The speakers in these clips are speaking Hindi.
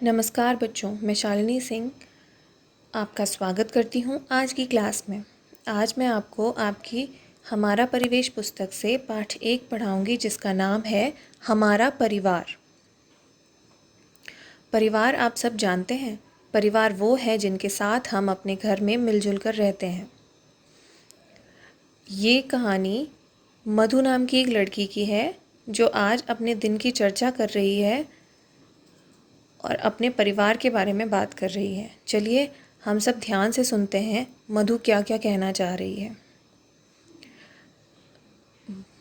नमस्कार बच्चों, मैं शालिनी सिंह आपका स्वागत करती हूँ आज की क्लास में। आज मैं आपको आपकी हमारा परिवेश पुस्तक से पाठ 1 पढ़ाऊँगी, जिसका नाम है हमारा परिवार। परिवार आप सब जानते हैं, परिवार वो है जिनके साथ हम अपने घर में मिलजुल कर रहते हैं। ये कहानी मधु नाम की एक लड़की की है, जो आज अपने दिन की चर्चा कर रही है और अपने परिवार के बारे में बात कर रही है। चलिए हम सब ध्यान से सुनते हैं मधु क्या क्या कहना चाह रही है।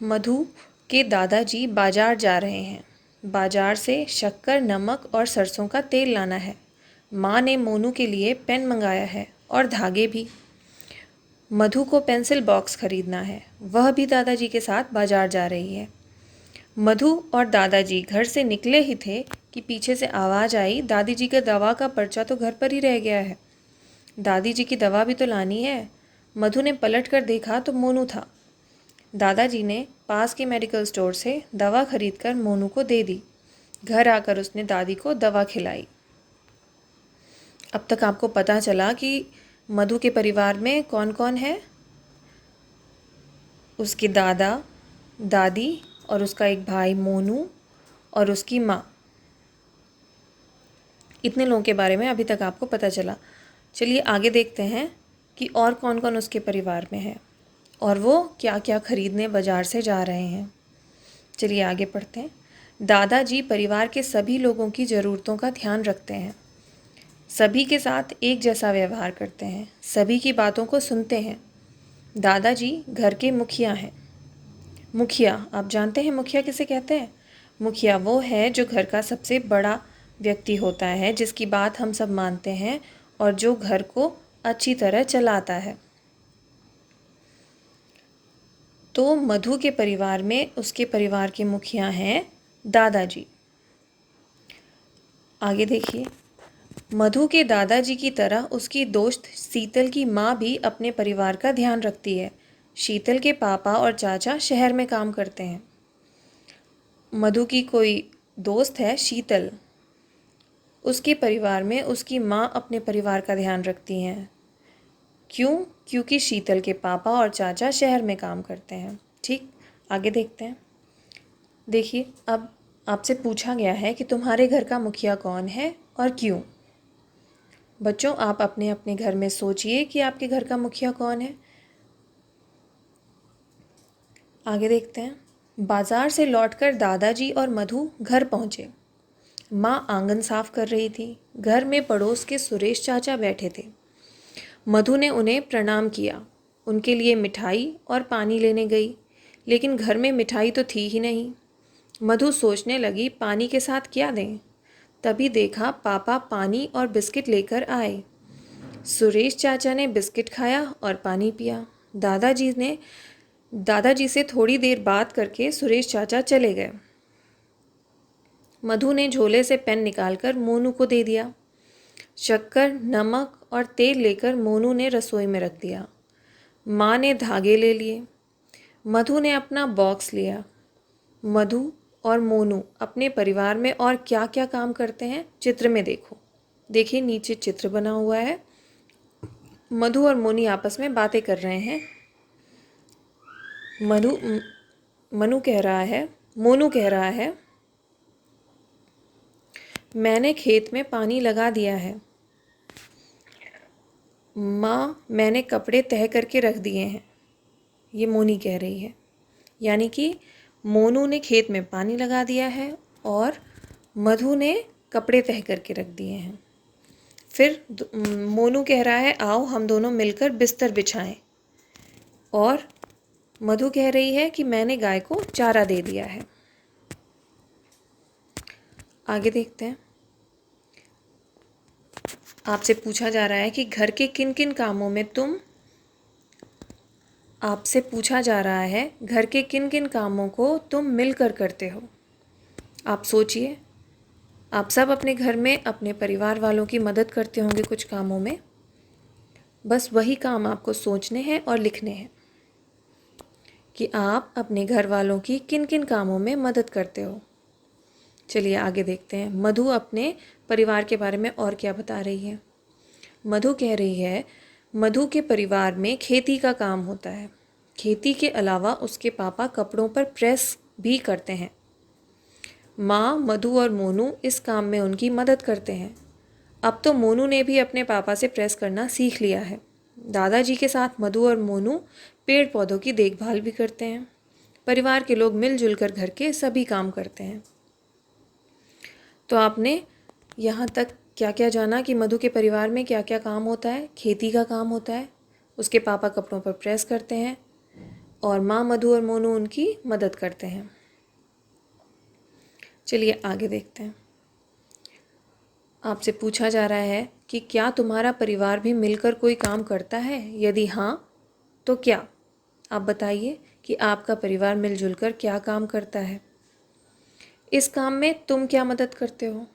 मधु के दादाजी बाजार जा रहे हैं। बाजार से शक्कर, नमक और सरसों का तेल लाना है। माँ ने मोनू के लिए पेन मंगाया है और धागे भी। मधु को पेंसिल बॉक्स खरीदना है। वह भी दादाजी के साथ बाजार जा रही है। मधु और दादाजी घर से निकले ही थे कि पीछे से आवाज़ आई, दादी जी का दवा का पर्चा तो घर पर ही रह गया है। दादी जी की दवा भी तो लानी है। मधु ने पलट कर देखा तो मोनू था। दादाजी ने पास के मेडिकल स्टोर से दवा खरीदकर मोनू को दे दी। घर आकर उसने दादी को दवा खिलाई। अब तक आपको पता चला कि मधु के परिवार में कौन कौन है। उसके दादा, दादी और उसका एक भाई मोनू और उसकी माँ। इतने लोगों के बारे में अभी तक आपको पता चला। चलिए आगे देखते हैं कि और कौन कौन उसके परिवार में है और वो क्या क्या खरीदने बाजार से जा रहे हैं। चलिए आगे पढ़ते हैं। दादाजी परिवार के सभी लोगों की ज़रूरतों का ध्यान रखते हैं। सभी के साथ एक जैसा व्यवहार करते हैं। सभी की बातों को सुनते हैं। दादाजी घर के मुखिया हैं। मुखिया, आप जानते हैं मुखिया किसे कहते हैं? मुखिया वो है जो घर का सबसे बड़ा व्यक्ति होता है, जिसकी बात हम सब मानते हैं और जो घर को अच्छी तरह चलाता है। तो मधु के परिवार में उसके परिवार के मुखिया हैं दादाजी। आगे देखिए, मधु के दादाजी की तरह उसकी दोस्त शीतल की माँ भी अपने परिवार का ध्यान रखती है। शीतल के पापा और चाचा शहर में काम करते हैं। मधु की कोई दोस्त है शीतल। उसके परिवार में उसकी माँ अपने परिवार का ध्यान रखती हैं। क्यों? क्योंकि शीतल के पापा और चाचा शहर में काम करते हैं। ठीक, आगे देखते हैं। देखिए, अब आपसे पूछा गया है कि तुम्हारे घर का मुखिया कौन है और क्यों। बच्चों, आप अपने अपने घर में सोचिए कि आपके घर का मुखिया कौन है। आगे देखते हैं। बाजार से लौटकर दादाजी और मधु घर पहुँचे। माँ आंगन साफ कर रही थी। घर में पड़ोस के सुरेश चाचा बैठे थे। मधु ने उन्हें प्रणाम किया। उनके लिए मिठाई और पानी लेने गई, लेकिन घर में मिठाई तो थी ही नहीं। मधु सोचने लगी पानी के साथ क्या दें। तभी देखा पापा पानी और बिस्किट लेकर आए। सुरेश चाचा ने बिस्किट खाया और पानी पिया। दादाजी से थोड़ी देर बात करके सुरेश चाचा चले गए। मधु ने झोले से पेन निकालकर मोनू को दे दिया। शक्कर, नमक और तेल लेकर मोनू ने रसोई में रख दिया। माँ ने धागे ले लिए। मधु ने अपना बॉक्स लिया। मधु और मोनू अपने परिवार में और क्या क्या काम करते हैं चित्र में देखो। देखिए, नीचे चित्र बना हुआ है। मधु और मोनी आपस में बातें कर रहे हैं। मोनू कह रहा है, मैंने खेत में पानी लगा दिया है। माँ, मैंने कपड़े तह करके रख दिए हैं। ये मोनी कह रही है। यानी कि मोनू ने खेत में पानी लगा दिया है और मधु ने कपड़े तह करके रख दिए हैं। फिर मोनू कह रहा है, आओ हम दोनों मिलकर बिस्तर बिछाएं। और मधु कह रही है कि मैंने गाय को चारा दे दिया है। आगे देखते हैं। आपसे पूछा जा रहा है कि घर के किन किन कामों में तुम मिलकर करते हो। आप सोचिए, आप सब अपने घर में अपने परिवार वालों की मदद करते होंगे कुछ कामों में। बस वही काम आपको सोचने हैं और लिखने हैं कि आप अपने घर वालों की किन किन कामों में मदद करते हो। चलिए आगे देखते हैं मधु अपने परिवार के बारे में और क्या बता रही है। मधु कह रही है मधु के परिवार में खेती का काम होता है। खेती के अलावा उसके पापा कपड़ों पर प्रेस भी करते हैं। माँ, मधु और मोनू इस काम में उनकी मदद करते हैं। अब तो मोनू ने भी अपने पापा से प्रेस करना सीख लिया है। दादाजी के साथ मधु और मोनू पेड़ पौधों की देखभाल भी करते हैं। परिवार के लोग मिलजुल कर घर के सभी काम करते हैं। तो आपने यहाँ तक क्या क्या जाना कि मधु के परिवार में क्या क्या काम होता है। खेती का काम होता है, उसके पापा कपड़ों पर प्रेस करते हैं और माँ, मधु और मोनू उनकी मदद करते हैं। चलिए आगे देखते हैं। आपसे पूछा जा रहा है कि क्या तुम्हारा परिवार भी मिलकर कोई काम करता है? यदि हाँ तो क्या? आप बताइए कि आपका परिवार मिलजुल कर क्या काम करता है। इस काम में तुम क्या मदद करते हो?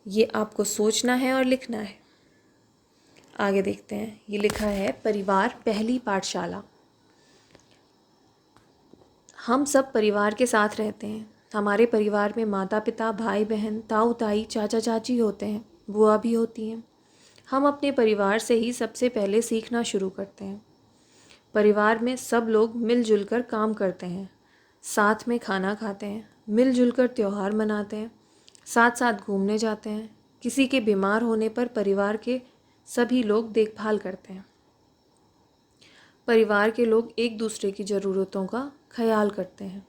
ये आपको सोचना है और लिखना है। आगे देखते हैं। ये लिखा है परिवार पहली पाठशाला। हम सब परिवार के साथ रहते हैं। हमारे परिवार में माता पिता, भाई बहन, ताऊ ताई, चाचा चाची होते हैं, बुआ भी होती हैं। हम अपने परिवार से ही सबसे पहले सीखना शुरू करते हैं। परिवार में सब लोग मिलजुल कर काम करते हैं, साथ में खाना खाते हैं, मिलजुल कर त्यौहार मनाते हैं, साथ साथ घूमने जाते हैं। किसी के बीमार होने पर परिवार के सभी लोग देखभाल करते हैं। परिवार के लोग एक दूसरे की ज़रूरतों का ख्याल करते हैं।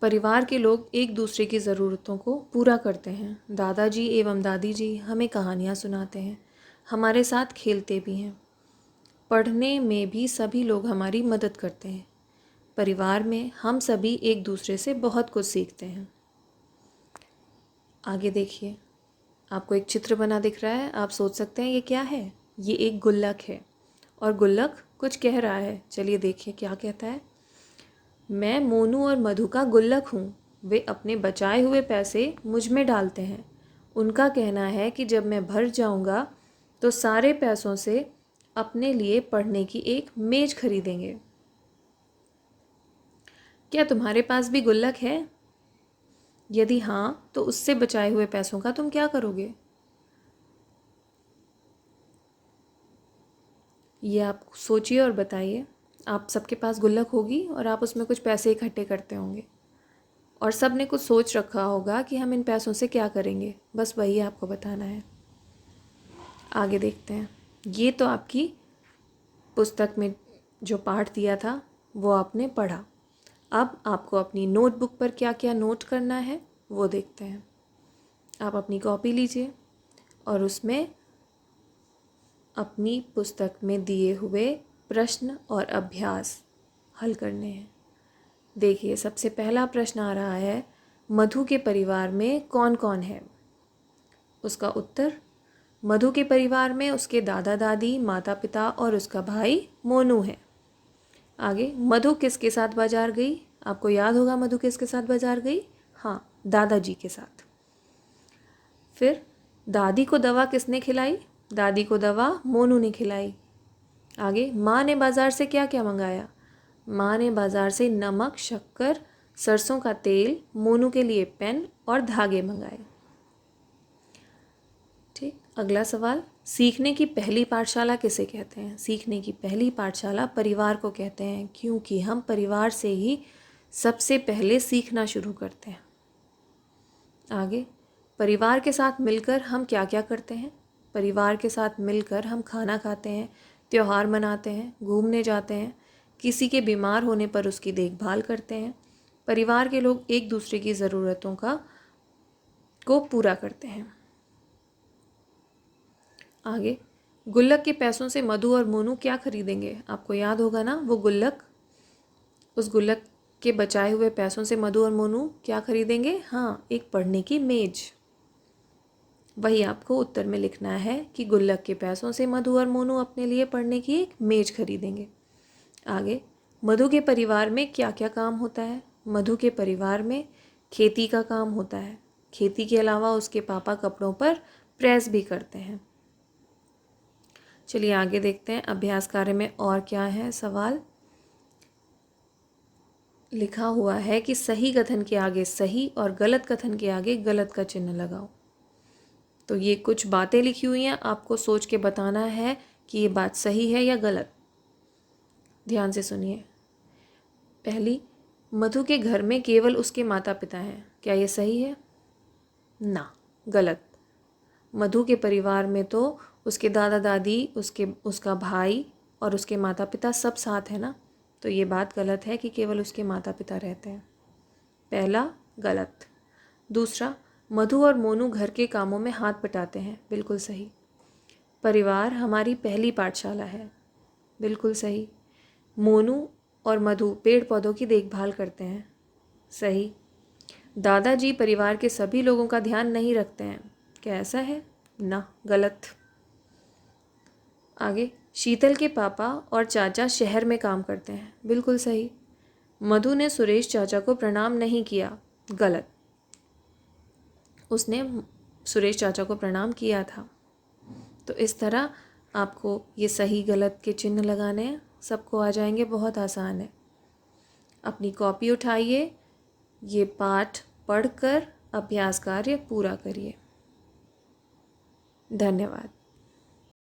परिवार के लोग एक दूसरे की ज़रूरतों को पूरा करते हैं। दादाजी एवं दादी जी हमें कहानियाँ सुनाते हैं, हमारे साथ खेलते भी हैं। पढ़ने में भी सभी लोग हमारी मदद करते हैं। परिवार में हम सभी एक दूसरे से बहुत कुछ सीखते हैं। आगे देखिए, आपको एक चित्र बना दिख रहा है। आप सोच सकते हैं ये क्या है। ये एक गुल्लक है और गुल्लक कुछ कह रहा है। चलिए देखिए क्या कहता है। मैं मोनू और मधु का गुल्लक हूँ। वे अपने बचाए हुए पैसे मुझ में डालते हैं। उनका कहना है कि जब मैं भर जाऊँगा तो सारे पैसों से अपने लिए पढ़ने की एक मेज खरीदेंगे। क्या तुम्हारे पास भी गुल्लक है? यदि हाँ तो उससे बचाए हुए पैसों का तुम क्या करोगे? ये आप सोचिए और बताइए। आप सबके पास गुल्लक होगी और आप उसमें कुछ पैसे इकट्ठे करते होंगे और सब ने कुछ सोच रखा होगा कि हम इन पैसों से क्या करेंगे। बस वही आपको बताना है। आगे देखते हैं। ये तो आपकी पुस्तक में जो पाठ दिया था वो आपने पढ़ा। अब आपको अपनी नोटबुक पर क्या क्या नोट करना है वो देखते हैं। आप अपनी कॉपी लीजिए और उसमें अपनी पुस्तक में दिए हुए प्रश्न और अभ्यास हल करने हैं। देखिए, सबसे पहला प्रश्न आ रहा है, मधु के परिवार में कौन कौन है? उसका उत्तर, मधु के परिवार में उसके दादा दादी, माता पिता और उसका भाई मोनू है। आगे, मधु किसके साथ बाजार गई? आपको याद होगा मधु किसके साथ बाजार गई? हाँ, दादाजी के साथ। फिर दादी को दवा किसने खिलाई? दादी को दवा मोनू ने खिलाई। आगे, माँ ने बाज़ार से क्या क्या मंगाया? माँ ने बाज़ार से नमक, शक्कर, सरसों का तेल, मोनू के लिए पेन और धागे मंगाए। ठीक, अगला सवाल, सीखने की पहली पाठशाला किसे कहते हैं? सीखने की पहली पाठशाला परिवार को कहते हैं, क्योंकि हम परिवार से ही सबसे पहले सीखना शुरू करते हैं। आगे, परिवार के साथ मिलकर हम क्या क्या करते हैं? परिवार के साथ मिलकर हम खाना खाते हैं, त्यौहार मनाते हैं, घूमने जाते हैं, किसी के बीमार होने पर उसकी देखभाल करते हैं। परिवार के लोग एक दूसरे की ज़रूरतों को पूरा करते हैं। आगे, गुल्लक के पैसों से मधु और मोनू क्या खरीदेंगे? आपको याद होगा ना वो गुल्लक। उस गुल्लक के बचाए हुए पैसों से मधु और मोनू क्या खरीदेंगे? हाँ, एक पढ़ने की मेज। वही आपको उत्तर में लिखना है कि गुल्लक के पैसों से मधु और मोनू अपने लिए पढ़ने की एक मेज खरीदेंगे। आगे, मधु के परिवार में क्या क्या काम होता है? मधु के परिवार में खेती का काम होता है। खेती के अलावा उसके पापा कपड़ों पर प्रेस भी करते हैं। चलिए आगे देखते हैं। अभ्यास कार्य में और क्या है सवाल। लिखा हुआ है कि सही कथन के आगे सही और गलत कथन के आगे गलत का चिन्ह लगाओ। तो ये कुछ बातें लिखी हुई हैं, आपको सोच के बताना है कि ये बात सही है या गलत। ध्यान से सुनिए। पहली, मधु के घर में केवल उसके माता पिता हैं। क्या ये सही है? ना, गलत। मधु के परिवार में तो उसके दादा दादी, उसका भाई और उसके माता पिता सब साथ है ना। तो ये बात गलत है कि केवल उसके माता पिता रहते हैं। पहला गलत। दूसरा, मधु और मोनू घर के कामों में हाथ बटाते हैं। बिल्कुल सही। परिवार हमारी पहली पाठशाला है। बिल्कुल सही। मोनू और मधु पेड़ पौधों की देखभाल करते हैं। सही। दादाजी परिवार के सभी लोगों का ध्यान नहीं रखते हैं। क्या ऐसा है? ना, गलत। आगे, शीतल के पापा और चाचा शहर में काम करते हैं। बिल्कुल सही। मधु ने सुरेश चाचा को प्रणाम नहीं किया। गलत। उसने सुरेश चाचा को प्रणाम किया था। तो इस तरह आपको ये सही गलत के चिन्ह लगाने हैं, सबको आ जाएंगे, बहुत आसान है। अपनी कॉपी उठाइए, ये पाठ पढ़कर अभ्यास कार्य पूरा करिए। धन्यवाद।